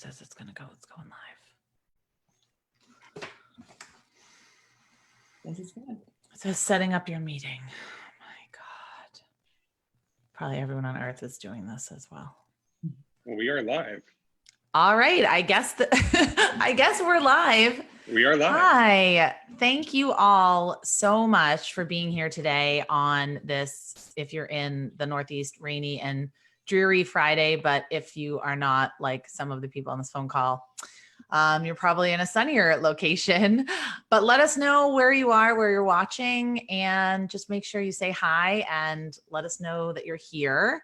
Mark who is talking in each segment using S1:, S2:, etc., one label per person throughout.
S1: says it's going to go. It's going live.
S2: This is good.
S1: It says setting up your meeting. Oh my God. Probably everyone on earth is doing this as well.
S3: Well, we are live.
S1: All right. I guess I guess we're live.
S3: We are live.
S1: Hi. Thank you all so much for being here today on this, if you're in the Northeast, rainy and dreary Friday, but if you are not, like some of the people on this phone call, you're probably in a sunnier location. But let us know where you are, where you're watching, and just make sure you say hi and let us know that you're here.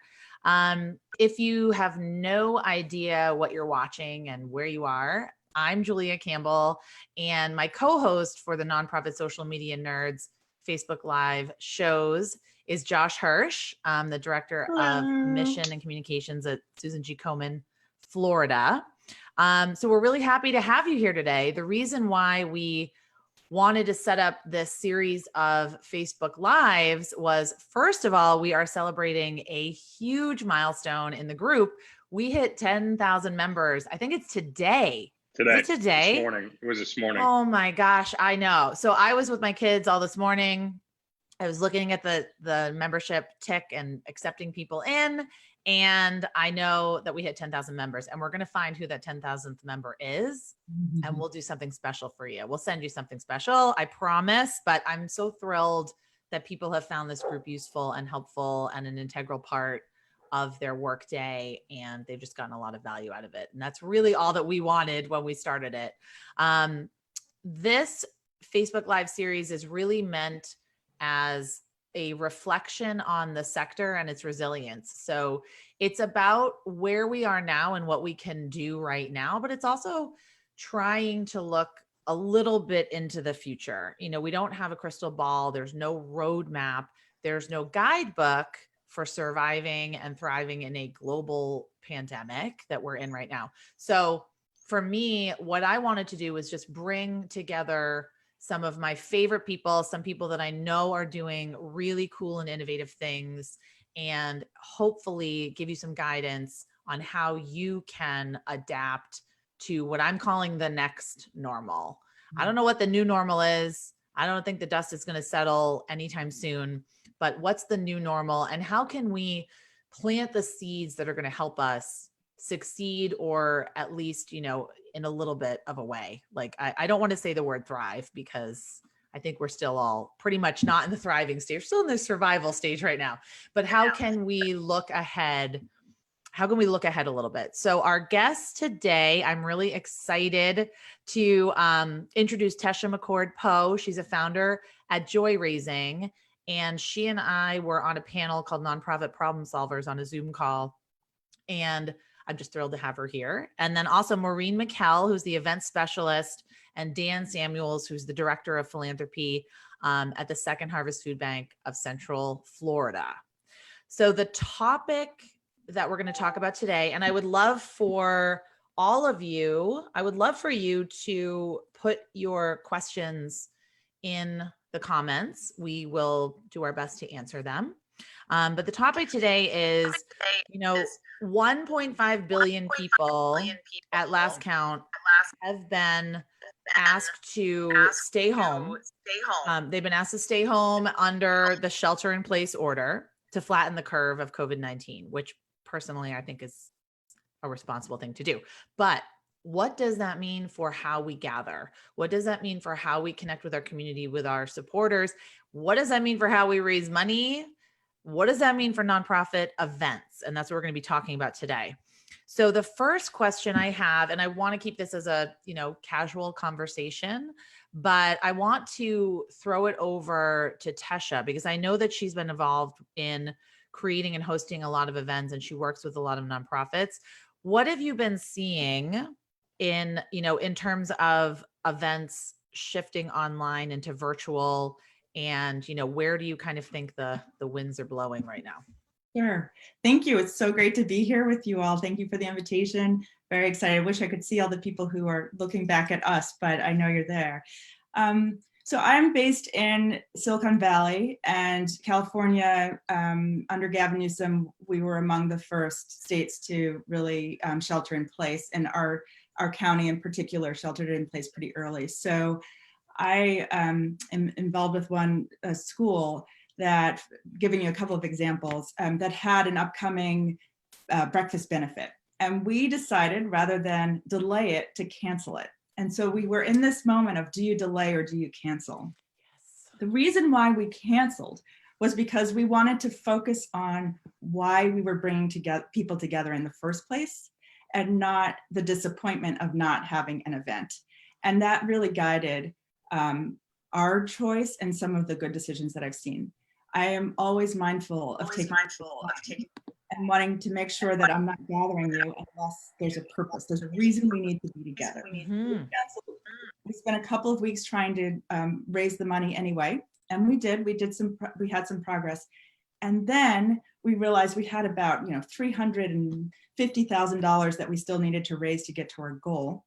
S1: If you have no idea what you're watching and where you are, I'm Julia Campbell, and my co-host for the Nonprofit Social Media Nerds Facebook Live shows is Josh Hirsch, the Director of Mission and Communications at Susan G. Komen, Florida. So we're really happy to have you here today. The reason why we wanted to set up this series of Facebook Lives was, first of all, we are celebrating a huge milestone in the group. We hit 10,000 members. I think it's today.
S3: Today.
S1: Is it today?
S3: This morning. It was this morning.
S1: Oh my gosh, I know. So I was with my kids all this morning. I was looking at the membership tick and accepting people in. And I know that we hit 10,000 members, and we're going to find who that 10,000th member is. And we'll do something special for you. We'll send you something special, I promise. But I'm so thrilled that people have found this group useful and helpful and an integral part of their workday, and they've just gotten a lot of value out of it. And that's really all that we wanted when we started it. This Facebook Live series is really meant as a reflection on the sector and its resilience. So it's about where we are now and what we can do right now, but it's also trying to look a little bit into the future. You know, we don't have a crystal ball. There's no roadmap. There's no guidebook for surviving and thriving in a global pandemic that we're in right now. So for me, what I wanted to do was just bring together some of my favorite people, some people that I know are doing really cool and innovative things, and hopefully give you some guidance on how you can adapt to what I'm calling the next normal. I don't know what the new normal is. I don't think the dust is going to settle anytime soon, but what's the new normal, and how can we plant the seeds that are going to help us succeed, or at least, you know, in a little bit of a way. Like, I don't want to say the word thrive, because I think we're still all pretty much not in the thriving stage. We're still in the survival stage right now. But how can we look ahead? How can we look ahead a little bit? So our guest today, I'm really excited to introduce Tesha McCord Poe. She's a founder at Joy Raising, and she and I were on a panel called Nonprofit Problem Solvers on a Zoom call. And I'm just thrilled to have her here. And then also Maureen Mikel, who's the event specialist, and Dan Samuels, who's the director of philanthropy at the Second Harvest Food Bank of Central Florida. So the topic that we're going to talk about today, and I would love for all of you, I would love for you to put your questions in the comments. We will do our best to answer them. But the topic today is, you know, 1.5 billion people at last count have been asked to stay home. They've been asked to stay home under the shelter in place order to flatten the curve of COVID-19, which personally I think is a responsible thing to do. But what does that mean for how we gather? What does that mean for how we connect with our community, with our supporters? What does that mean for how we raise money? What does that mean for nonprofit events? And that's what we're going to be talking about today. So the first question I have, and I want to keep this as a, you know, casual conversation, but I want to throw it over to Tesha, because I know that she's been involved in creating and hosting a lot of events, and she works with a lot of nonprofits. What have you been seeing in, you know, in terms of events shifting online into virtual? And, you know, where do you kind of think the winds are blowing right now?
S2: Sure. Thank you. It's so great to be here with you all. Thank you for the invitation. Very excited. I wish I could see all the people who are looking back at us, but I know you're there. So I'm based in Silicon Valley, and California, under Gavin Newsom, we were among the first states to really shelter in place, and our county in particular sheltered in place pretty early. So I am involved with one school that, giving you a couple of examples, that had an upcoming breakfast benefit. And we decided, rather than delay it, to cancel it. And so we were in this moment of, do you delay or do you cancel? Yes. The reason why we canceled was because we wanted to focus on why we were bringing people together in the first place, and not the disappointment of not having an event. And that really guided our choice and some of the good decisions that I've seen. I am always mindful of taking and wanting to make sure that I'm not gathering you unless there's a purpose. There's a reason we need to be together.
S1: Mm-hmm.
S2: We spent a couple of weeks trying to raise the money anyway, and we had some progress. And then we realized we had about $350,000 that we still needed to raise to get to our goal.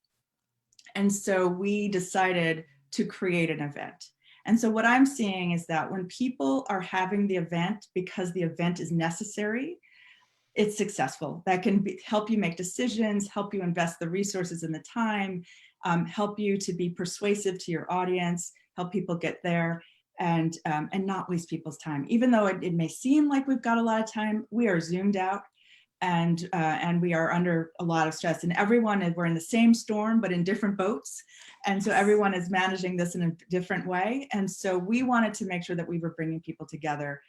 S2: And so we decided to create an event. And so what I'm seeing is that when people are having the event because the event is necessary, it's successful. That can help you make decisions, help you invest the resources and the time, help you to be persuasive to your audience, help people get there, and not waste people's time. Even though it may seem like we've got a lot of time, we are zoomed out, and we are under a lot of stress. And we're in the same storm, but in different boats. And so everyone is managing this in a different way. And so we wanted to make sure that we were bringing people together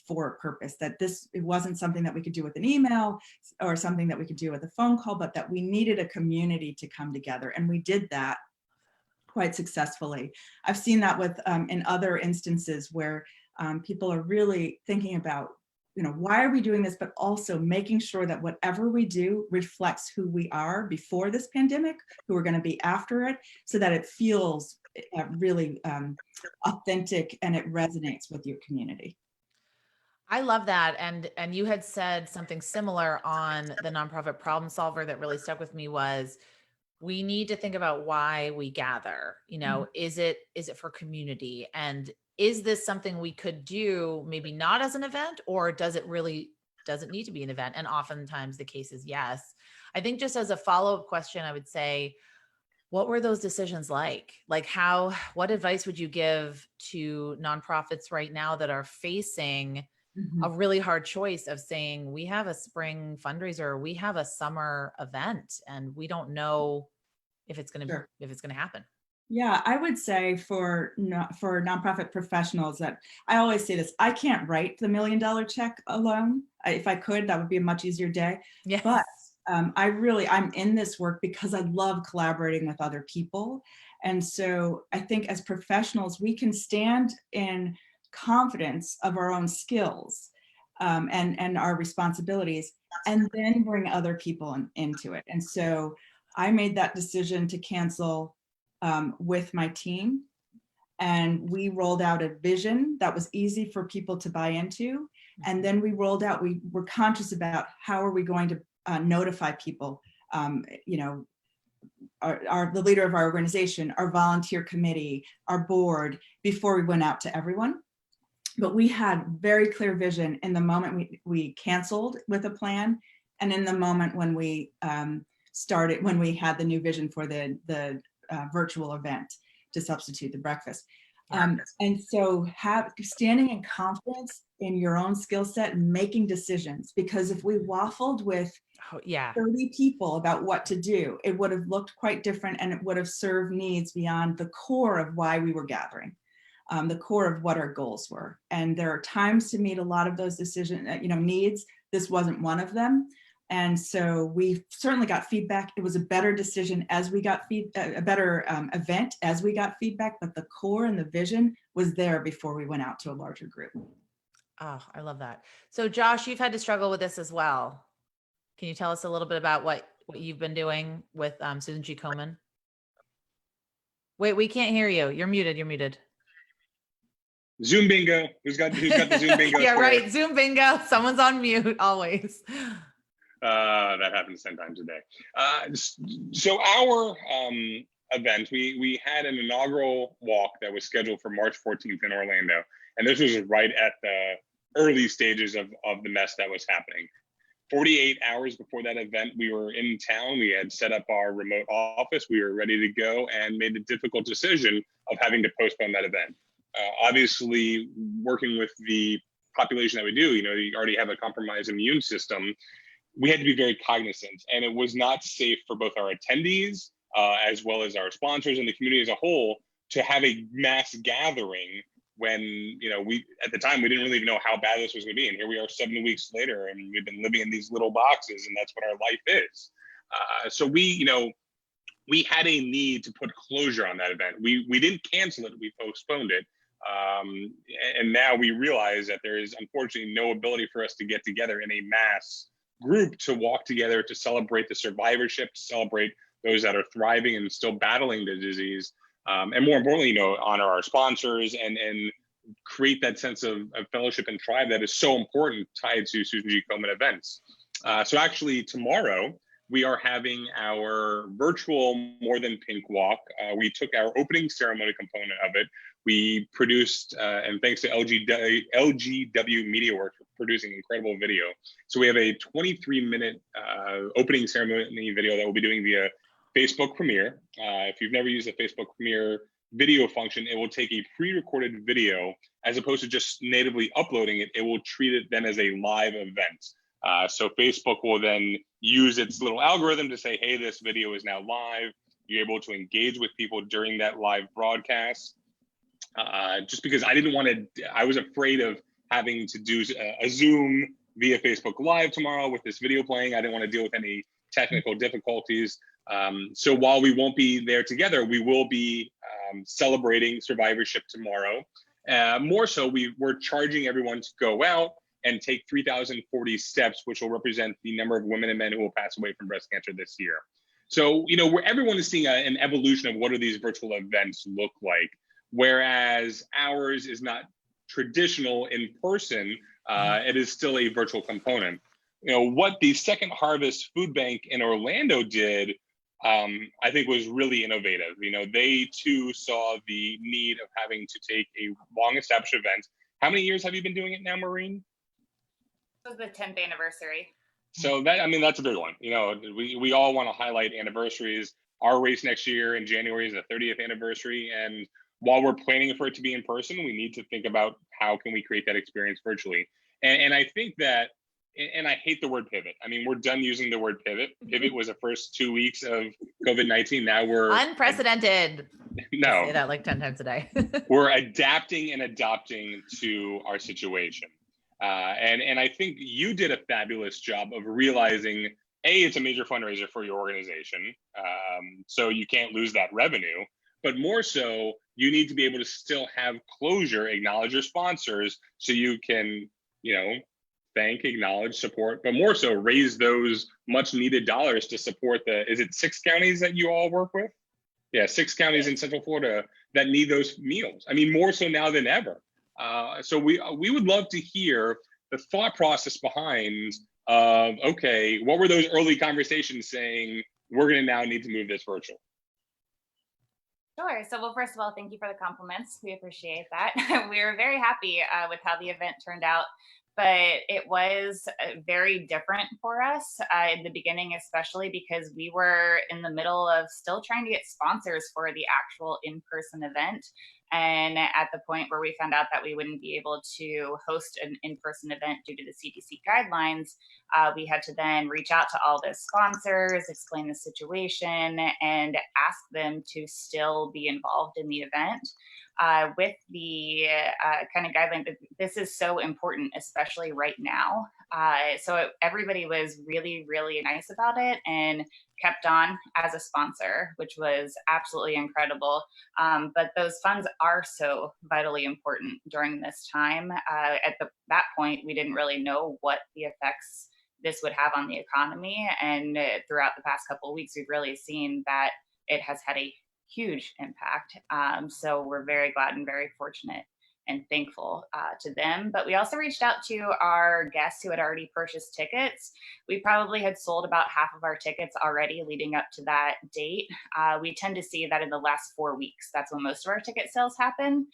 S2: for a purpose, that it wasn't something that we could do with an email or something that we could do with a phone call, but that we needed a community to come together. And we did that quite successfully. I've seen that with in other instances where people are really thinking about, why are we doing this, but also making sure that whatever we do reflects who we are before this pandemic, who we're going to be after it, so that it feels really authentic and it resonates with your community.
S1: I love that. And you had said something similar on the nonprofit problem solver that really stuck with me was, we need to think about why we gather. Is it for community? And is this something we could do, maybe not as an event, or does it need to be an event? And oftentimes the case is yes. I think just as a follow-up question, I would say, what were those decisions like? Like what advice would you give to nonprofits right now that are facing a really hard choice of saying, we have a spring fundraiser, or we have a summer event, and we don't know if it's going to happen?
S2: Yeah, I would say for nonprofit professionals, that I always say this: I can't write the $1 million check alone. If I could, that would be a much easier day.
S1: Yes.
S2: But I'm in this work because I love collaborating with other people. And so I think as professionals, we can stand in confidence of our own skills and our responsibilities, and then bring other people into it. And so I made that decision to cancel with my team, and we rolled out a vision that was easy for people to buy into. And then we were conscious about how are we going to notify people, the leader of our organization, our volunteer committee, our board, before we went out to everyone. But we had very clear vision in the moment we canceled with a plan, and in the moment when we when we had the new vision for the virtual event to substitute the breakfast. And so standing in confidence in your own skill set and making decisions, because if we waffled with 30 people about what to do, it would have looked quite different, and it would have served needs beyond the core of why we were gathering, the core of what our goals were. And there are times to meet a lot of those needs. This wasn't one of them. And so we certainly got feedback. It was a better decision as we got a better event as we got feedback, but the core and the vision was there before we went out to a larger group.
S1: Oh, I love that. So Josh, you've had to struggle with this as well. Can you tell us a little bit about what you've been doing with Susan G. Komen? Wait, we can't hear you. You're muted.
S3: Zoom bingo. Who's got the Zoom bingo?
S1: Yeah, right. Zoom bingo. Someone's on mute always.
S3: That happens 10 times a day. So our event. We had an inaugural walk that was scheduled for March 14th in Orlando, and this was right at the early stages of the mess that was happening. 48 hours before that event, we were in town. We had set up our remote office. We were ready to go and made the difficult decision of having to postpone that event. Obviously, working with the population that we do, you already have a compromised immune system. We had to be very cognizant, and it was not safe for both our attendees as well as our sponsors and the community as a whole to have a mass gathering when, we at the time we didn't really even know how bad this was going to be, and here we are 7 weeks later, and we've been living in these little boxes, and that's what our life is. So we had a need to put closure on that event. We didn't cancel it; we postponed it, and now we realize that there is unfortunately no ability for us to get together in a mass group to walk together, to celebrate the survivorship, to celebrate those that are thriving and still battling the disease. And more importantly, honor our sponsors and create that sense of fellowship and tribe that is so important tied to Susan G. Komen events. So actually tomorrow, we are having our virtual More Than Pink walk. We took our opening ceremony component of it. We produced, and thanks to LGW Media Works for producing incredible video. So we have a 23-minute opening ceremony video that we'll be doing via Facebook Premiere. If you've never used the Facebook Premiere video function, it will take a pre-recorded video as opposed to just natively uploading it. It will treat it then as a live event. So Facebook will then use its little algorithm to say, hey, this video is now live. You're able to engage with people during that live broadcast. Just because I was afraid of having to do a Zoom via Facebook Live tomorrow with this video playing. I didn't want to deal with any technical difficulties. So while we won't be there together, we will be celebrating survivorship tomorrow. More so, we're charging everyone to go out and take 3,040 steps, which will represent the number of women and men who will pass away from breast cancer this year. So, where everyone is seeing an evolution of what do these virtual events look like, whereas ours is not traditional in person, it is still a virtual component. What the Second Harvest Food Bank in Orlando did, I think was really innovative. They too saw the need of having to take a long established event. How many years have you been doing it now, Maureen?
S4: This was the 10th anniversary.
S3: So that's a big one. We all want to highlight anniversaries. Our race next year in January is the 30th anniversary. And while we're planning for it to be in person, we need to think about how can we create that experience virtually. And I think that, and I hate the word pivot. I mean, we're done using the word pivot. Pivot was the first 2 weeks of COVID-19. Now we're
S1: unprecedented.
S3: No,
S1: I say that like 10 times a day.
S3: We're adapting and adopting to our situation. And I think you did a fabulous job of realizing, A, it's a major fundraiser for your organization. So you can't lose that revenue. But more so, you need to be able to still have closure, acknowledge your sponsors so you can, thank, acknowledge, support, but more so raise those much needed dollars to support is it 6 counties that you all work with? Yeah, 6 counties in Central Florida that need those meals. I mean, more so now than ever. So we would love to hear the thought process behind, okay, what were those early conversations saying, we're gonna now need to move this virtual?
S4: Sure. So, well, first of all, thank you for the compliments. We appreciate that. We were very happy with how the event turned out, but it was very different for us in the beginning, especially because we were in the middle of still trying to get sponsors for the actual in-person event. And at the point where we found out that we wouldn't be able to host an in-person event due to the CDC guidelines, we had to then reach out to all the sponsors, explain the situation, and ask them to still be involved in the event. With the kind of guideline that this is so important, especially right now. So everybody was really, really nice about it and kept on as a sponsor, which was absolutely incredible. But those funds are so vitally important during this time. At that point, we didn't really know what the effects this would have on the economy. And throughout the past couple of weeks, we've really seen that it has had a huge impact. So we're very glad and very fortunate and thankful to them. But we also reached out to our guests who had already purchased tickets. We probably had sold about half of our tickets already leading up to that date. We tend to see that in the last 4 weeks. That's when most of our ticket sales happen.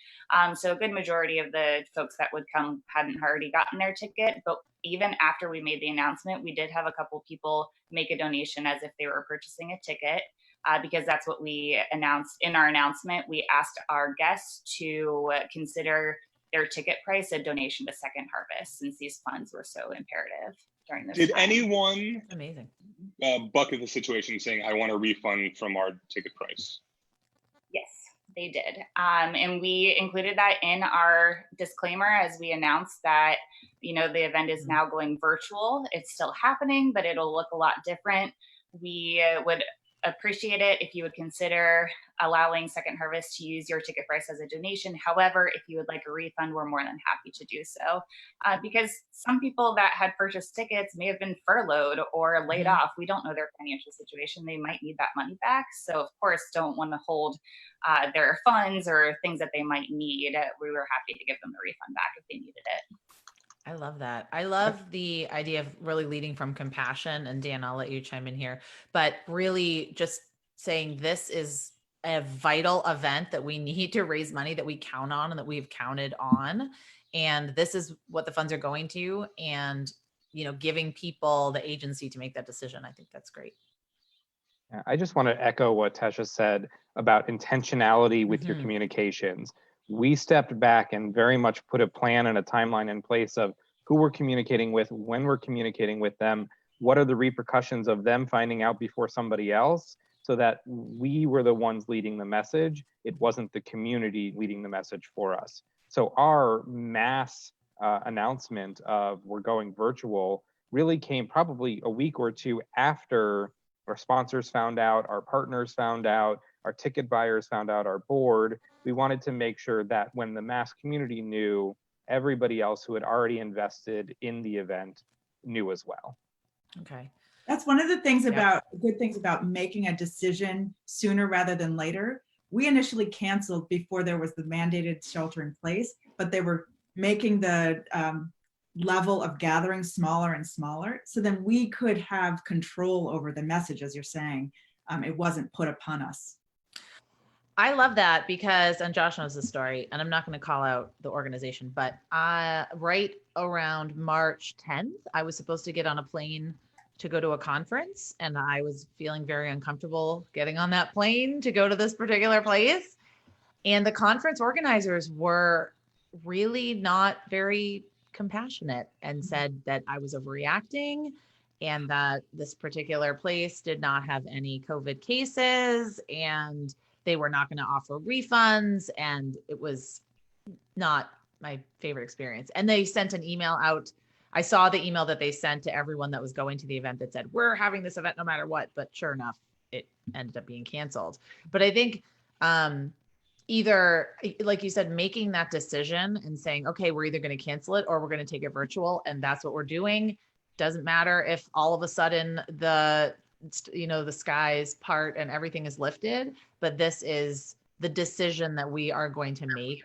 S4: So a good majority of the folks that would come hadn't already gotten their ticket. But even after we made the announcement, we did have a couple people make a donation as if they were purchasing a ticket. Because that's what we announced in our announcement. We asked our guests to consider their ticket price a donation to Second Harvest, since these funds were so imperative during this
S3: Did
S4: time.
S3: anyone
S1: Amazing.
S3: bucket the situation saying, I want a refund from our ticket price?
S4: Yes, they did. And we included that in our disclaimer as we announced that, the event is now going virtual. It's still happening, but it'll look a lot different. We would appreciate it if you would consider allowing Second Harvest to use your ticket price as a donation. However, if you would like a refund, we're more than happy to do so. Because some people that had purchased tickets may have been furloughed or laid off. We don't know their financial situation. They might need that money back. So of course, don't want to hold their funds or things that they might need. We were happy to give them the refund back if they needed it.
S1: I love that. I love the idea of really leading from compassion. And Dan, I'll let you chime in here, but really just saying this is a vital event that we need to raise money, that we count on and that we've counted on. And this is what the funds are going to, and, giving people the agency to make that decision. I think that's great.
S5: Yeah, I just want to echo what Tesha said about intentionality with your communications. We stepped back and very much put a plan and a timeline in place of who we're communicating with, when we're communicating with them, what are the repercussions of them finding out before somebody else, so that we were the ones leading the message. It wasn't the community leading the message for us. So our mass announcement of we're going virtual really came probably a week or two after our sponsors found out, our partners found out, our ticket buyers found out, our board. We wanted to make sure that when the mass community knew, everybody else who had already invested in the event knew as well.
S1: Okay.
S2: That's one of the things good things about making a decision sooner rather than later. We initially canceled before there was the mandated shelter in place, but they were making the level of gathering smaller and smaller. So then we could have control over the message, as you're saying. It wasn't put upon us.
S1: I love that because, and Josh knows the story, and I'm not going to call out the organization, but right around March 10th, I was supposed to get on a plane to go to a conference, and I was feeling very uncomfortable getting on that plane to go to this particular place. And the conference organizers were really not very compassionate and said that I was overreacting and that this particular place did not have any COVID cases and they were not going to offer refunds. And it was not my favorite experience. And they sent an email out. I saw the email that they sent to everyone that was going to the event that said, we're having this event no matter what. But sure enough, it ended up being canceled. But I think either, like you said, making that decision and saying, okay, we're either going to cancel it or we're going to take it virtual. And that's what we're doing. Doesn't matter if all of a sudden the skies part and everything is lifted, but this is the decision that we are going to make.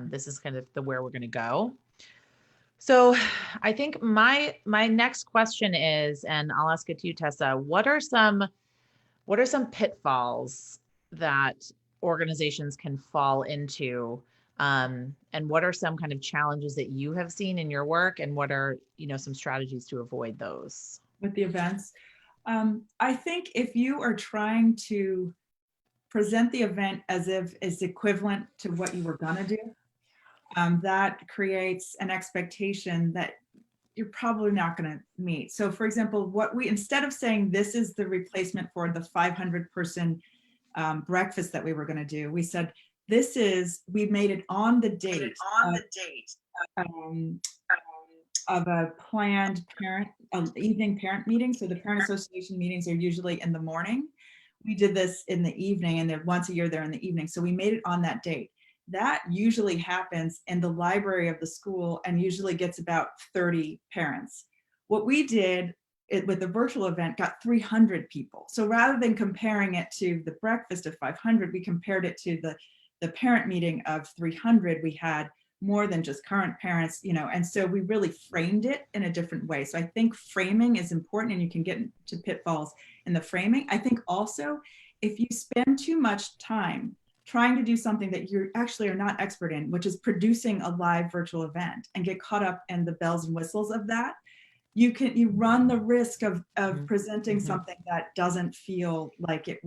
S1: This is kind of where we're going to go. So I think my next question is, and I'll ask it to you, Tessa, what are some pitfalls that organizations can fall into? And what are some kind of challenges that you have seen in your work, and what are, some strategies to avoid those?
S2: With the events, I think if you are trying to present the event as if it's equivalent to what you were gonna do, that creates an expectation that you're probably not gonna meet. So for example, instead of saying this is the replacement for the 500-person breakfast that we were gonna do, we said, we made it on the date of a planned evening parent meeting. So the parent association meetings are usually in the morning. We did this in the evening, and then once a year they're in the evening. So we made it on that date. That usually happens in the library of the school and usually gets about 30 parents. What we did with the virtual event got 300 people. So rather than comparing it to the breakfast of 500, we compared it to the parent meeting of 300. We had more than just current parents, and so we really framed it in a different way. So I think framing is important, and you can get into pitfalls in the framing. I think also if you spend too much time trying to do something that you actually are not expert in, which is producing a live virtual event, and get caught up in the bells and whistles of that, you run the risk of presenting something that doesn't feel like it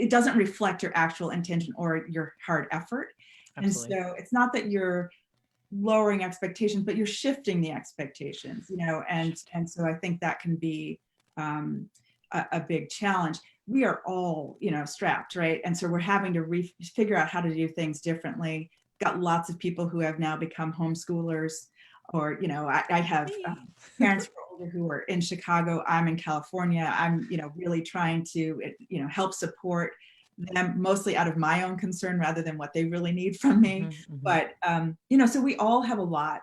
S2: doesn't reflect your actual intention or your hard effort. Absolutely. And so it's not that you're lowering expectations, but you're shifting the expectations, and so I think that can be a big challenge. We are all, strapped, right? And so we're having to figure out how to do things differently. Got lots of people who have now become homeschoolers, or, I have parents who are in Chicago. I'm in California. I'm, really trying to, help support them, mostly out of my own concern rather than what they really need from me. But, so we all have a lot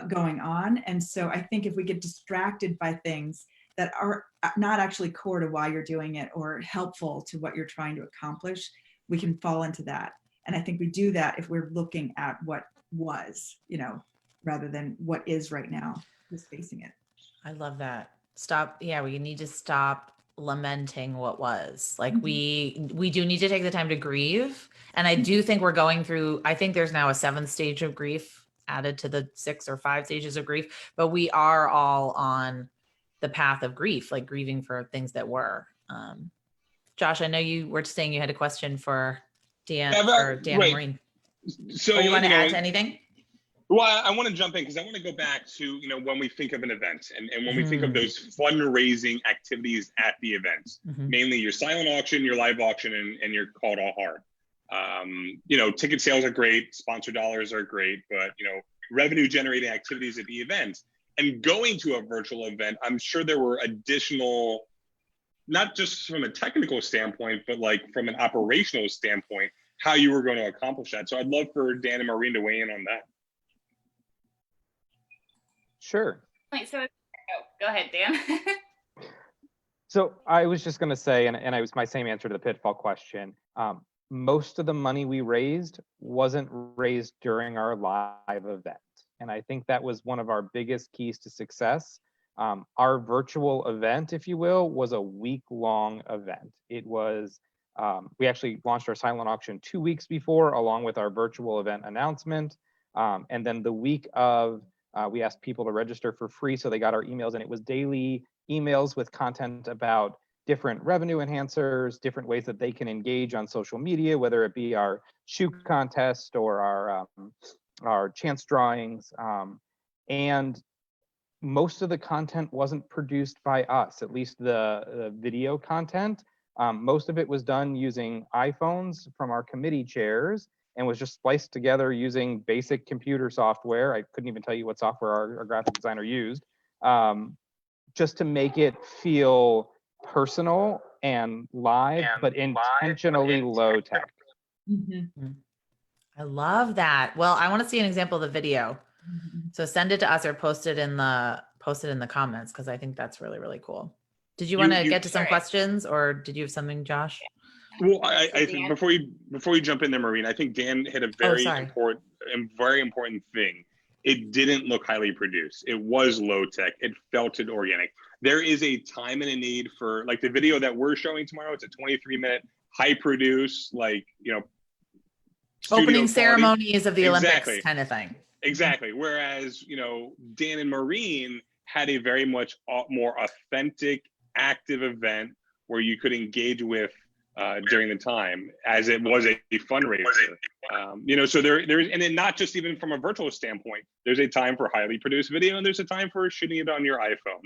S2: going on. And so I think if we get distracted by things that are not actually core to why you're doing it or helpful to what you're trying to accomplish, we can fall into that. And I think we do that if we're looking at what was, rather than what is right now, who's facing it.
S1: I love that. We need to stop lamenting what was. Like we do need to take the time to grieve. And I do think we're going through, I think there's now a 7th stage of grief added to the 6 or 5 stages of grief, but we are all on the path of grief, like grieving for things that were. Josh, I know you were saying you had a question for Dan, right. And Maureen.
S3: So
S1: you want to add to anything?
S3: Well, I want to jump in because I want to go back to, when we think of an event and when we think of those fundraising activities at the event, mainly your silent auction, your live auction, and your call to heart. Ticket sales are great, sponsor dollars are great, but, revenue generating activities at the event and going to a virtual event, I'm sure there were additional, not just from a technical standpoint, but like from an operational standpoint, how you were going to accomplish that. So I'd love for Dan and Maureen to weigh in on that.
S5: Sure.
S4: Wait, so go ahead, Dan.
S5: So I was just going to say, and it was my same answer to the pitfall question. Most of the money we raised wasn't raised during our live event. And I think that was one of our biggest keys to success. Our virtual event, if you will, was a week-long event. It was, we actually launched our silent auction 2 weeks before, along with our virtual event announcement. And then the week of, we asked people to register for free, so they got our emails, and it was daily emails with content about different revenue enhancers, different ways that they can engage on social media, whether it be our shoe contest or our chance drawings. And most of the content wasn't produced by us, at least the video content. Most of it was done using iPhones from our committee chairs and was just spliced together using basic computer software. I couldn't even tell you what software our graphic designer used, just to make it feel personal and live, but intentionally low tech.
S1: I love that. Well, I want to see an example of the video. So send it to us or post it in the comments, because I think that's really, really cool. Did you want to get to some questions, or did you have something, Josh?
S3: Well, I think before you jump in there, Maureen, I think Dan hit a very important thing. It didn't look highly produced. It was low tech. It felt organic. There is a time and a need for, like the video that we're showing tomorrow. It's a 23-minute, high produced,
S1: opening ceremonies of the Olympics kind of thing.
S3: Exactly. Whereas, Dan and Maureen had a very much more authentic, active event where you could engage with during the time, as it was a fundraiser. So there's, and then not just even from a virtual standpoint, there's a time for highly produced video and there's a time for shooting it on your iPhone.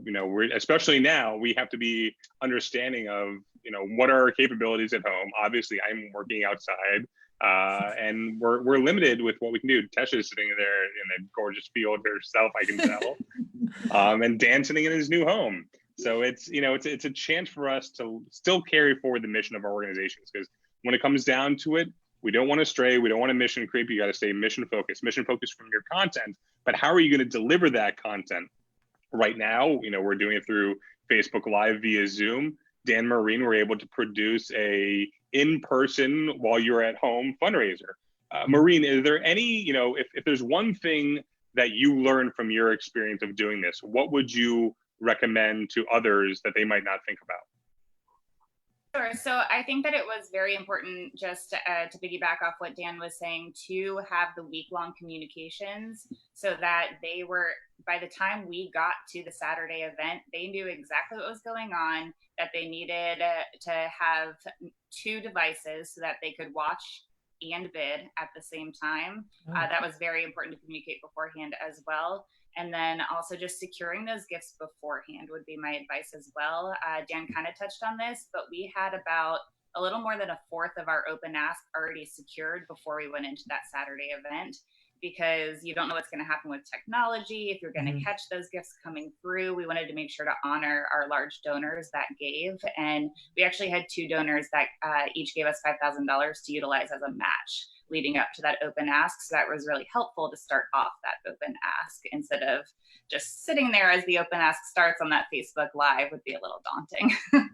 S3: We're, especially now, we have to be understanding of, what are our capabilities at home. Obviously, I'm working outside. And we're limited with what we can do. Tesha is sitting there in a gorgeous field herself, I can tell, and Dan sitting in his new home. So it's a chance for us to still carry forward the mission of our organizations, because when it comes down to it, we don't want to stray. We don't want to mission creep. You got to stay mission focused from your content. But how are you going to deliver that content? Right now, we're doing it through Facebook Live via Zoom. Dan and Maureen were able to produce a in-person while you're at home fundraiser. Maureen, is there any, if there's one thing that you learned from your experience of doing this, what would you recommend to others that they might not think about?
S4: Sure. So I think that it was very important, just to piggyback off what Dan was saying, to have the week-long communications so that they were, by the time we got to the Saturday event, they knew exactly what was going on, that they needed to have 2 devices so that they could watch and bid at the same time. That was very important to communicate beforehand as well. And then also just securing those gifts beforehand would be my advice as well. Dan kind of touched on this, but we had about a little more than a fourth of our open ask already secured before we went into that Saturday event, because you don't know what's going to happen with technology. If you're going to catch those gifts coming through, we wanted to make sure to honor our large donors that gave. And we actually had 2 donors that each gave us $5,000 to utilize as a match leading up to that open ask. So that was really helpful to start off that open ask instead of just sitting there as the open ask starts on that Facebook Live would be a little daunting.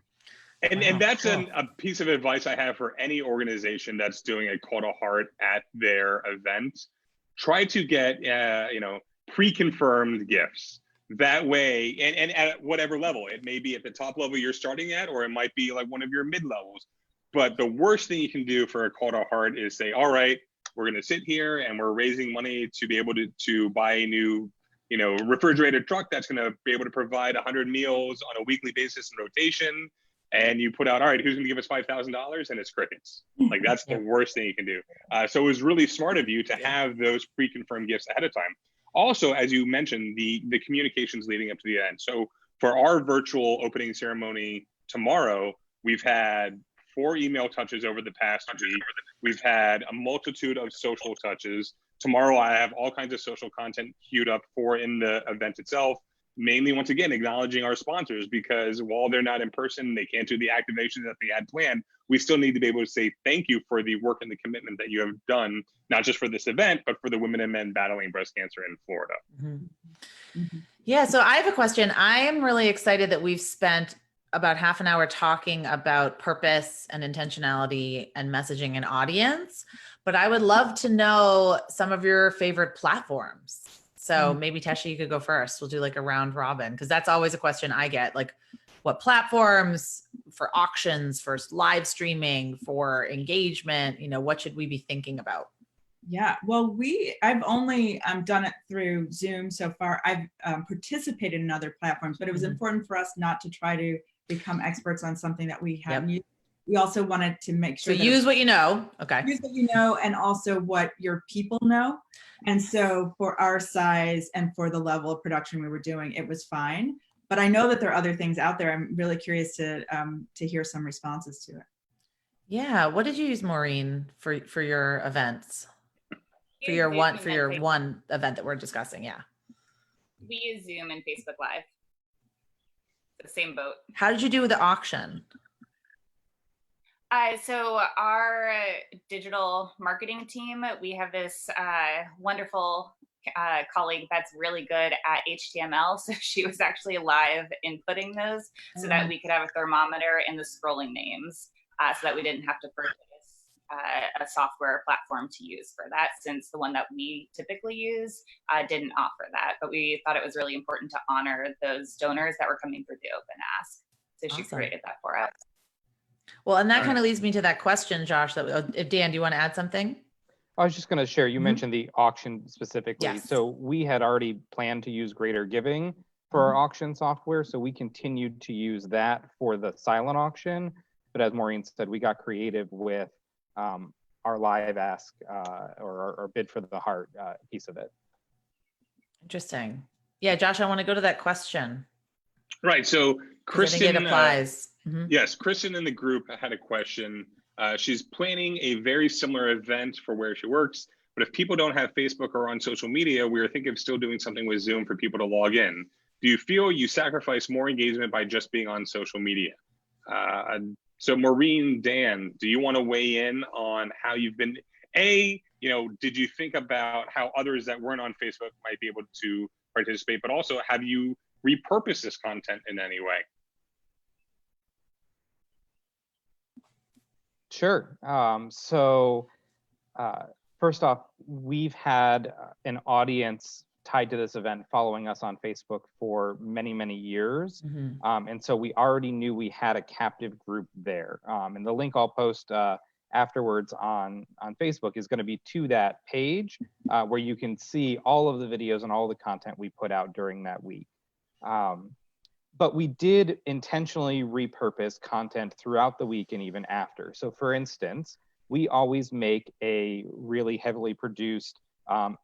S3: And that's a piece of advice I have for any organization that's doing a call to heart at their event. Try to get, pre-confirmed gifts. That way, and at whatever level, it may be at the top level you're starting at, or it might be like one of your mid levels. But the worst thing you can do for a call to heart is say, all right, we're going to sit here and we're raising money to be able to buy a new, refrigerated truck that's going to be able to provide 100 meals on a weekly basis in rotation. And you put out, all right, who's going to give us $5,000? And it's crickets. Like, that's the worst thing you can do. So it was really smart of you to have those pre-confirmed gifts ahead of time. Also, as you mentioned, the communications leading up to the event. So for our virtual opening ceremony tomorrow, we've had 4 email touches over the past week. We've had a multitude of social touches. Tomorrow, I have all kinds of social content queued up for in the event itself, mainly, once again, acknowledging our sponsors, because while they're not in person, they can't do the activation that they had planned. We still need to be able to say thank you for the work and the commitment that you have done, not just for this event, but for the women and men battling breast cancer in Florida.
S1: Yeah, so I have a question. I am really excited that we've spent about half an hour talking about purpose and intentionality and messaging and audience, but I would love to know some of your favorite platforms. So maybe Tesha, you could go first. We'll do like a round robin, because that's always a question I get, like what platforms for auctions, for live streaming, for engagement, what should we be thinking about?
S2: Yeah, well, I've only done it through Zoom so far. I've participated in other platforms, but it was important for us not to try to become experts on something that we haven't used. We also wanted to make sure
S1: so use what you know. Okay.
S2: Use what you know, and also what your people know. And so for our size and for the level of production we were doing, it was fine. But I know that there are other things out there. I'm really curious to hear some responses to it.
S1: Yeah. What did you use, Maureen, for your events? For your one event that we're discussing? Yeah.
S4: We use Zoom and Facebook Live. The same boat.
S1: How did you do with the auction?
S4: So our digital marketing team, we have this wonderful colleague that's really good at HTML. So she was actually live inputting those so that we could have a thermometer and the scrolling names, so that we didn't have to purchase a software platform to use for that, since the one that we typically use didn't offer that. But we thought it was really important to honor those donors that were coming through the open ask. So she created that for us.
S1: Well, and that kind of leads me to that question, Josh, that if Dan, do you want to add something?
S5: I was just going to share, you mentioned the auction specifically.
S1: Yes.
S5: So we had already planned to use Greater Giving for our auction software. So we continued to use that for the silent auction. But as Maureen said, we got creative with our live ask or our bid for the heart piece of it.
S1: Interesting. Yeah, Josh, I want to go to that question.
S3: Right. So Kristen,
S1: I think it applies.
S3: Yes, Kristen in the group had a question. She's planning a very similar event for where she works, but if people don't have Facebook or on social media, we were thinking of still doing something with Zoom for people to log in. Do you feel you sacrifice more engagement by just being on social media? So Maureen, Dan, do you want to weigh in on how you've been, did you think about how others that weren't on Facebook might be able to participate, but also have you repurposed this content in any way?
S5: Sure. So First off, we've had an audience tied to this event following us on Facebook for many, many years. And so we already knew we had a captive group there. And the link I'll post afterwards on Facebook is going to be to that page where you can see all of the videos and all the content we put out during that week. But we did intentionally repurpose content throughout the week and even after. So for instance, we always make a really heavily produced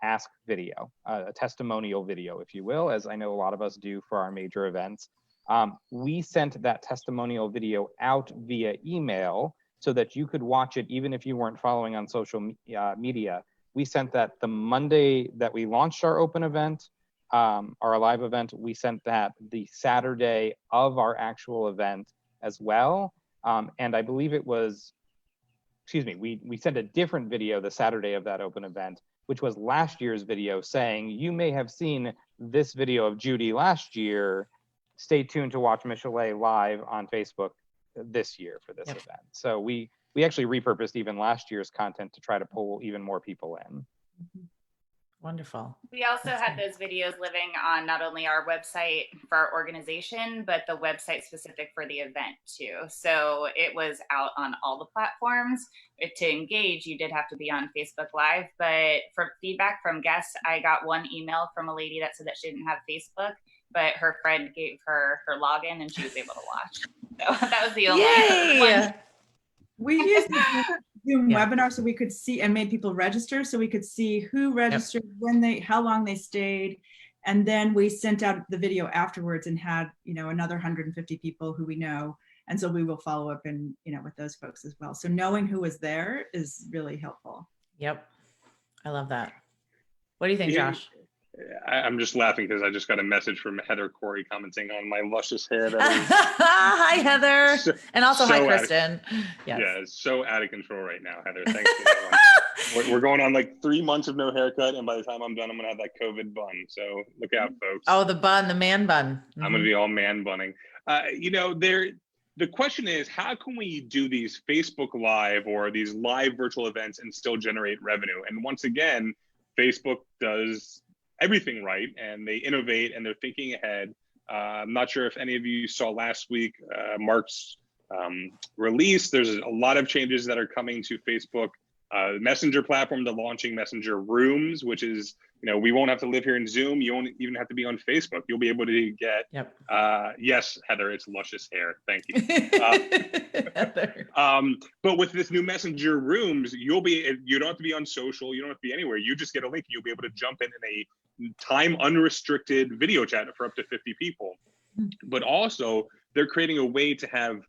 S5: ask video, a testimonial video, if you will, as I know a lot of us do for our major events. We sent that testimonial video out via email so that you could watch it even if you weren't following on social media. We sent that the Monday that we launched our open event, our live event. We sent that the Saturday of our actual event as well. And I believe it was, we sent a different video the Saturday of that open event, which was last year's video saying, you may have seen this video of Judy last year. Stay tuned to watch Michelet live on Facebook this year for this event. So we actually repurposed even last year's content to try to pull even more people in.
S1: Wonderful.
S4: We also had those videos living on not only our website for our organization, but the website specific for the event too. So it was out on all the platforms. To engage, you did have to be on Facebook Live, but for feedback from guests, I got one email from a lady that said that she didn't have Facebook, but her friend gave her her login and she was able to watch. So that was the only one.
S2: We used the Zoom webinar so we could see and made people register so we could see who registered, when how long they stayed. And then we sent out the video afterwards and had, another 150 people who we know. And so we will follow up and, with those folks as well. So knowing who was there is really helpful.
S1: Yep. I love that. What do you think, Josh?
S3: I'm just laughing because I just got a message from Heather Corey commenting on my luscious hair.
S1: Hi, Heather. And also hi, Kristen.
S3: Yes. Yeah, it's so out of control right now, Heather. Thanks for that one. We're going on like 3 months of no haircut. And by the time I'm done, I'm going to have that COVID bun. So look out, folks.
S1: Oh, the bun, the man bun.
S3: I'm going to be all man bunning. The question is, how can we do these Facebook Live or these live virtual events and still generate revenue? And once again, Facebook does everything right, and they innovate and they're thinking ahead. I'm not sure if any of you saw last week Mark's release. There's a lot of changes that are coming to Facebook Messenger platform. They're launching Messenger Rooms, which is, we won't have to live here in Zoom. You won't even have to be on Facebook. You'll be able to get, yes, Heather, it's luscious hair. Thank you.
S1: Heather.
S3: But with this new Messenger Rooms, you don't have to be on social. You don't have to be anywhere. You just get a link. You'll be able to jump in a time unrestricted video chat for up to 50 people. But also they're creating a way to have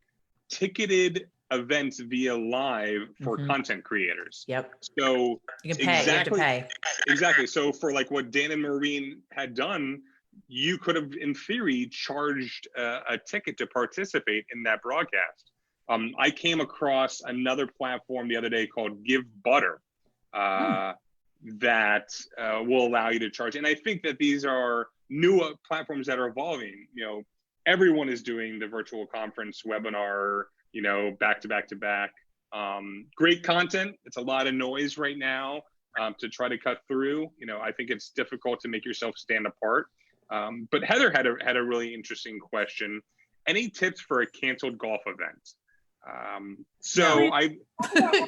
S3: ticketed events via live for content creators. So
S1: you can pay. You have to pay.
S3: Exactly. So for like what Dan and Maureen had done, you could have in theory charged a ticket to participate in that broadcast. I came across another platform the other day called Give Butter that will allow you to charge. And I think that these are new platforms that are evolving. Everyone is doing the virtual conference webinar, back to back to back. Great content. It's a lot of noise right now to try to cut through. I think it's difficult to make yourself stand apart. But Heather had a really interesting question. Any tips for a canceled golf event?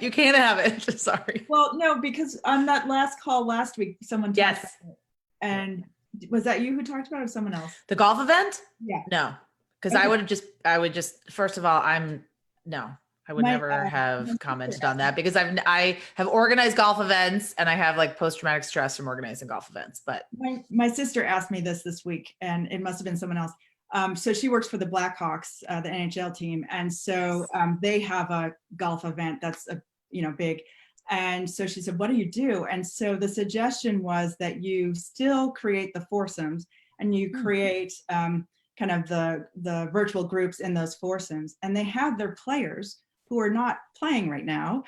S1: You can't have it. Sorry.
S2: Well, no, because on that last call last week, someone talked about it. And was that you who talked about it or someone else?
S1: The golf event?
S2: Yeah.
S1: No, because I would just, first of all, I would never have commented on that because I have organized golf events and I have like post-traumatic stress from organizing golf events. But
S2: my sister asked me this week, and it must have been someone else. So she works for the Blackhawks, the NHL team. And so they have a golf event that's big. And so she said, what do you do? And so the suggestion was that you still create the foursomes and you create kind of the virtual groups in those foursomes. And they have their players who are not playing right now.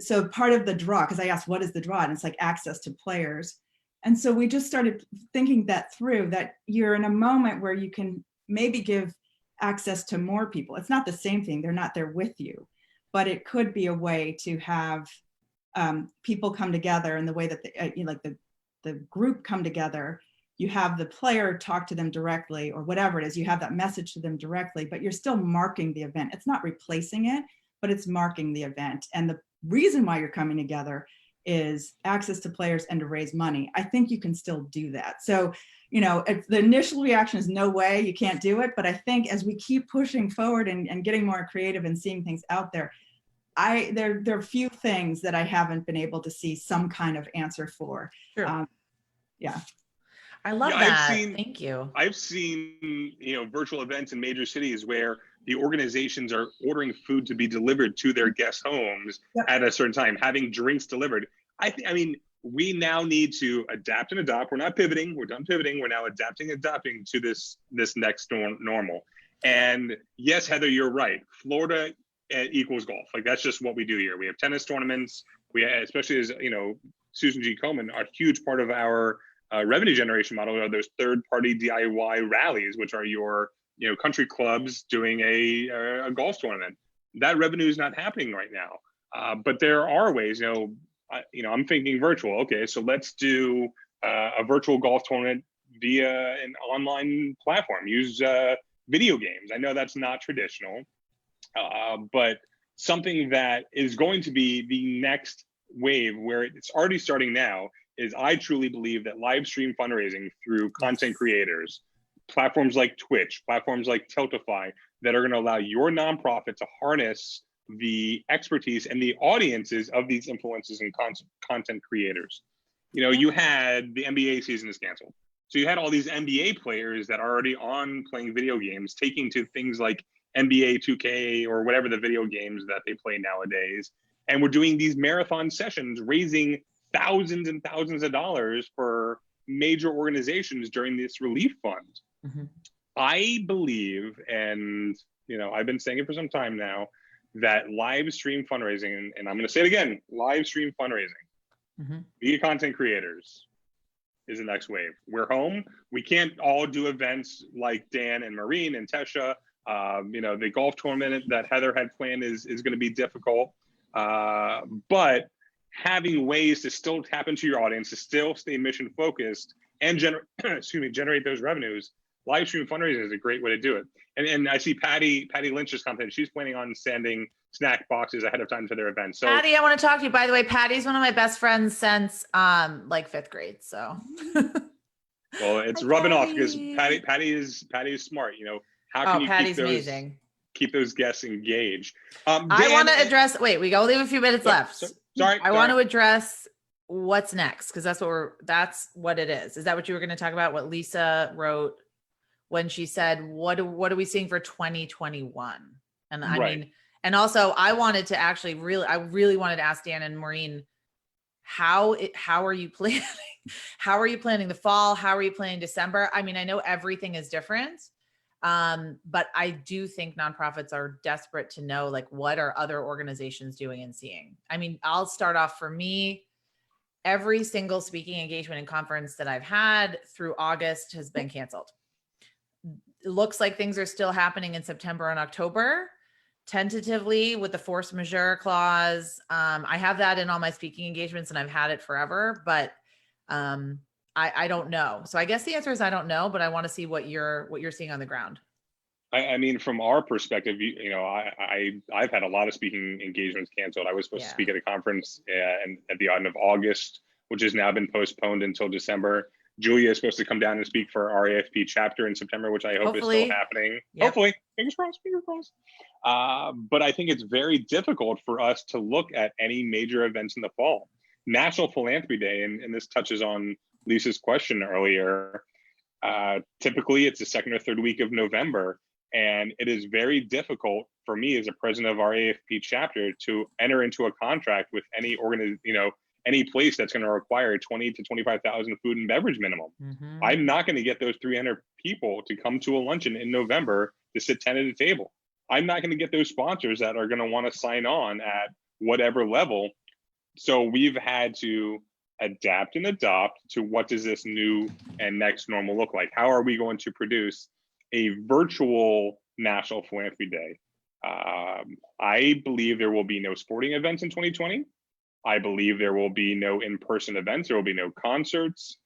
S2: So part of the draw, because I asked, what is the draw? And it's like access to players. And so we just started thinking that through, that you're in a moment where you can maybe give access to more people. It's not the same thing. They're not there with you, but it could be a way to have people come together and the way that the group come together, you have the player talk to them directly or whatever it is, you have that message to them directly, but you're still marking the event. It's not replacing it, but it's marking the event. And the reason why you're coming together is access to players and to raise money. I think you can still do that. So, the initial reaction is no way, you can't do it. But I think as we keep pushing forward and getting more creative and seeing things out there, there are few things that I haven't been able to see some kind of answer for.
S1: Sure.
S2: Yeah.
S1: I love that. Thank you.
S3: I've seen, virtual events in major cities where the organizations are ordering food to be delivered to their guests' homes at a certain time, having drinks delivered. I mean, we now need to adapt and adopt. We're not pivoting. We're done pivoting. We're now adapting to this next normal. And yes, Heather, you're right. Florida equals golf. Like, that's just what we do here. We have tennis tournaments. We, especially as, Susan G. Komen, a huge part of our revenue generation model are those third-party DIY rallies, which are your country clubs doing a golf tournament. That revenue is not happening right now, but there are ways. I'm thinking virtual. Okay, so let's do a virtual golf tournament via an online platform. Use video games. I know that's not traditional, but something that is going to be the next wave, where it's already starting now, is I truly believe that live stream fundraising through content creators, platforms like Twitch, platforms like Tiltify, that are going to allow your nonprofit to harness the expertise and the audiences of these influencers and content creators. You had the NBA season is canceled. So you had all these NBA players that are already on playing video games, taking to things like NBA 2K or whatever the video games that they play nowadays. And we're doing these marathon sessions, raising thousands and thousands of dollars for major organizations during this relief fund. Mm-hmm. I believe, and I've been saying it for some time now, that live stream fundraising, and I'm going to say it again, live stream fundraising, via content creators, is the next wave. We're home. We can't all do events like Dan and Maureen and Tesha. The golf tournament that Heather had planned is going to be difficult. But having ways to still tap into your audience, to still stay mission focused and generate those revenues, live stream fundraising is a great way to do it. And I see Patty Lynch's content. She's planning on sending snack boxes ahead of time to their events. So
S1: Patty, I want to talk to you. By the way, Patty's one of my best friends since like 5th grade. So
S3: well, it's rubbing off because Patty is smart. How can you
S1: Patty's amazing.
S3: Keep those guests engaged?
S1: Dan, I want to address. Wait, we got a few minutes left.
S3: Sorry.
S1: I want to address what's next, because that's what it is. Is that what you were going to talk about? What Lisa wrote when she said, "What are we seeing for 2021?" And I mean, and also I wanted to actually really wanted to ask Dan and Maureen, how are you planning? How are you planning the fall? How are you planning December? I mean, I know everything is different. But I do think nonprofits are desperate to know, like, what are other organizations doing and seeing? I mean, I'll start off. For me, every single speaking engagement and conference that I've had through August has been canceled. It looks like things are still happening in September and October, tentatively with the force majeure clause. I have that in all my speaking engagements and I've had it forever, but, I don't know. So I guess the answer is I don't know, but I want to see what you're seeing on the ground.
S3: I mean, from our perspective, I've had a lot of speaking engagements canceled. I was supposed to speak at a conference at the end of August, which has now been postponed until December. Julia is supposed to come down and speak for our AFP chapter in September, which I hope is still happening. Yep. Hopefully, fingers crossed. But I think it's very difficult for us to look at any major events in the fall. National Philanthropy Day, and this touches on Lisa's question earlier, typically it's the second or third week of November, and it is very difficult for me as a president of our AFP chapter to enter into a contract with any any place that's going to require 20 to 25,000 food and beverage minimum. Mm-hmm. I'm not going to get those 300 people to come to a luncheon in November to sit 10 at a table. I'm not going to get those sponsors that are going to want to sign on at whatever level. So we've had to adapt and adopt to what does this new and next normal look like? How are we going to produce a virtual National Philanthropy Day? I believe there will be no sporting events in 2020. I believe there will be no in-person events. There will be no concerts.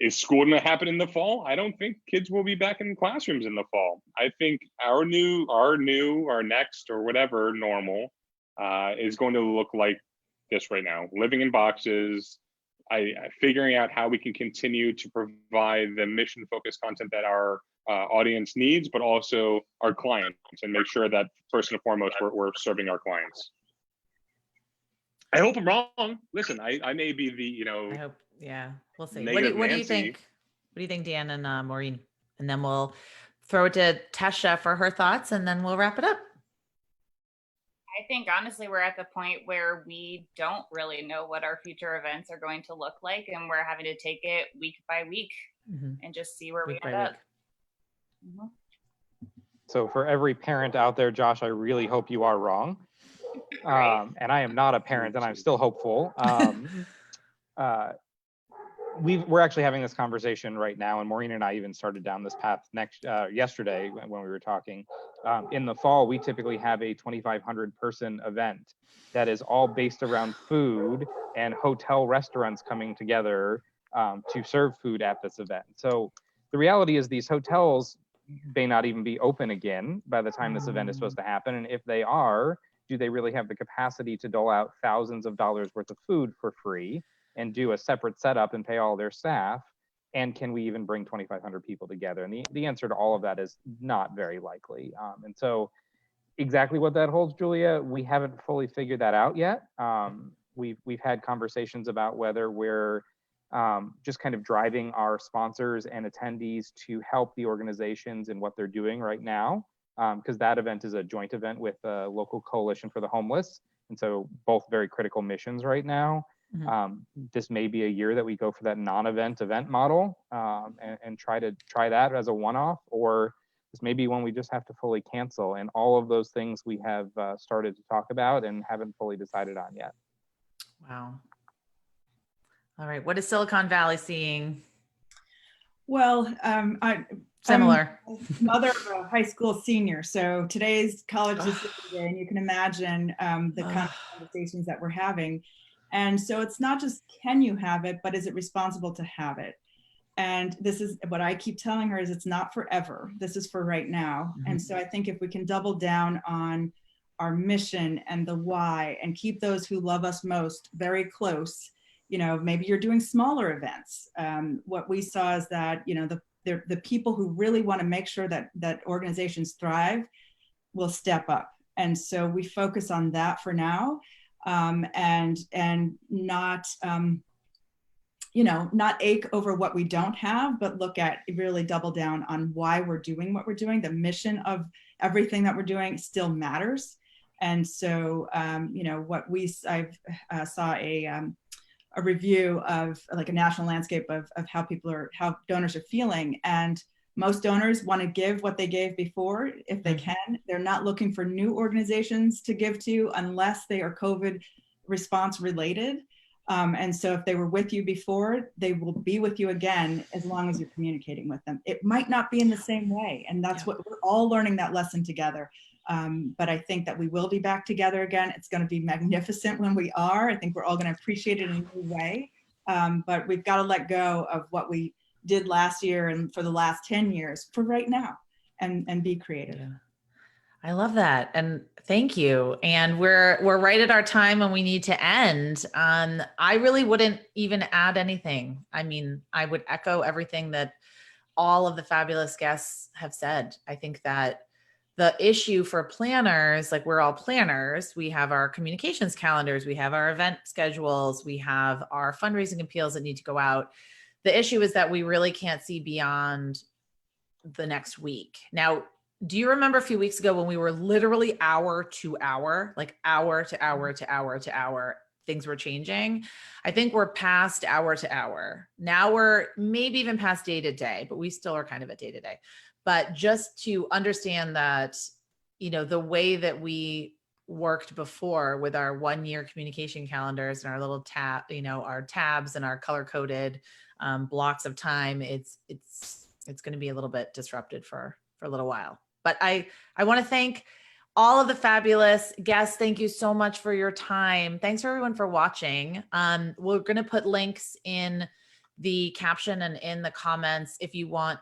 S3: Is school going to happen in the fall? I don't think kids will be back in classrooms in the fall. I think our next or whatever normal is going to look like this right now, living in boxes, figuring out how we can continue to provide the mission focused content that our audience needs, but also our clients, and make sure that first and foremost, we're serving our clients. I hope I'm wrong. Listen, I may be the,
S1: I hope, yeah, we'll see.
S3: negative
S1: What do you
S3: Nancy.
S1: think? What do you think, Dan and Maureen? And then we'll throw it to Tesha for her thoughts, and then we'll wrap it up.
S4: I think honestly, we're at the point where we don't really know what our future events are going to look like, and we're having to take it week by week and just see where we end up.
S5: So for every parent out there, Josh, I really hope you are wrong. And I am not a parent, and I'm still hopeful. We're actually having this conversation right now, and Maureen and I even started down this path yesterday when we were talking. In the fall, we typically have a 2,500 person event that is all based around food and hotel restaurants coming together to serve food at this event. So the reality is these hotels may not even be open again by the time this event is supposed to happen. And if they are, do they really have the capacity to dole out thousands of dollars worth of food for free and do a separate setup and pay all their staff? And can we even bring 2,500 people together? And the answer to all of that is not very likely. And so exactly what that holds, Julia, we haven't fully figured that out yet. We've had conversations about whether we're just kind of driving our sponsors and attendees to help the organizations in what they're doing right now, because that event is a joint event with the local coalition for the homeless. And so both very critical missions right now. This may be a year that we go for that non-event event model and try that as a one-off, or this may be one we just have to fully cancel. And all of those things we have started to talk about and haven't fully decided on yet.
S1: Wow. All right. What is Silicon Valley seeing?
S2: Well,
S1: Similar.
S2: I'm a mother of a high school senior, so today's college decision day, and you can imagine the kind of conversations that we're having. And so it's not just can you have it, but is it responsible to have it? And this is what I keep telling her, is it's not forever. This is for right now. And so I think if we can double down on our mission and the why and keep those who love us most very close, maybe you're doing smaller events. What we saw is that, the people who really want to make sure that organizations thrive will step up. And so we focus on that for now. And not, not ache over what we don't have, but look at really double down on why we're doing what we're doing. The mission of everything that we're doing still matters. And so, I saw a review of like a national landscape of how donors are feeling. And most donors want to give what they gave before, if they can. They're not looking for new organizations to give to unless they are COVID response related. And so if they were with you before, they will be with you again as long as you're communicating with them. It might not be in the same way. And that's what we're all learning that lesson together. But I think that we will be back together again. It's going to be magnificent when we are. I think we're all going to appreciate it in a new way. But we've got to let go of what we did last year and for the last 10 years for right now and be creative.
S1: Yeah. I love that. And thank you. And we're right at our time when we need to end. I really wouldn't even add anything. I mean, I would echo everything that all of the fabulous guests have said. I think that the issue for planners, like we're all planners, we have our communications calendars, we have our event schedules, we have our fundraising appeals that need to go out. The issue is that we really can't see beyond the next week. Now, do you remember a few weeks ago when we were literally hour to hour, things were changing? I think we're past hour to hour. Now we're maybe even past day to day, but we still are kind of at day to day. But just to understand that, the way that we worked before with our 1 year communication calendars and our little our tabs and our color coded blocks of time, it's going to be a little bit disrupted for a little while. But I want to thank all of the fabulous guests, thank you so much for your time. Thanks for everyone for watching. We're going to put links in the caption and in the comments if you want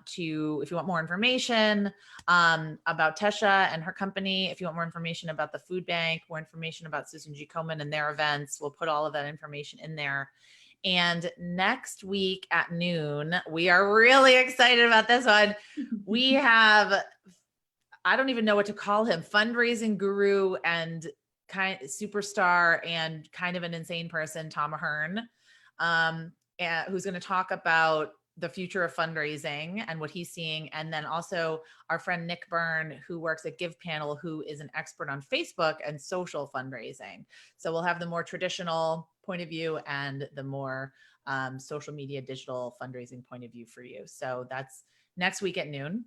S1: more information about Tesha and her company, if you want more information about the food bank, more information about Susan G. Komen and their events. We'll put all of that information in there. And next week at noon, we are really excited about this one. We have, I don't even know what to call him, fundraising guru and superstar and kind of an insane person, Tom Ahern, who's going to talk about the future of fundraising and what he's seeing. And then also our friend Nick Byrne, who works at Give Panel, who is an expert on Facebook and social fundraising. So we'll have the more traditional point of view and the more social media, digital fundraising point of view for you. So that's next week at noon.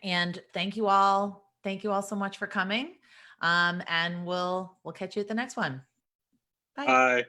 S1: And thank you all. Thank you all so much for coming. And we'll catch you at the next one. Bye.
S3: Bye.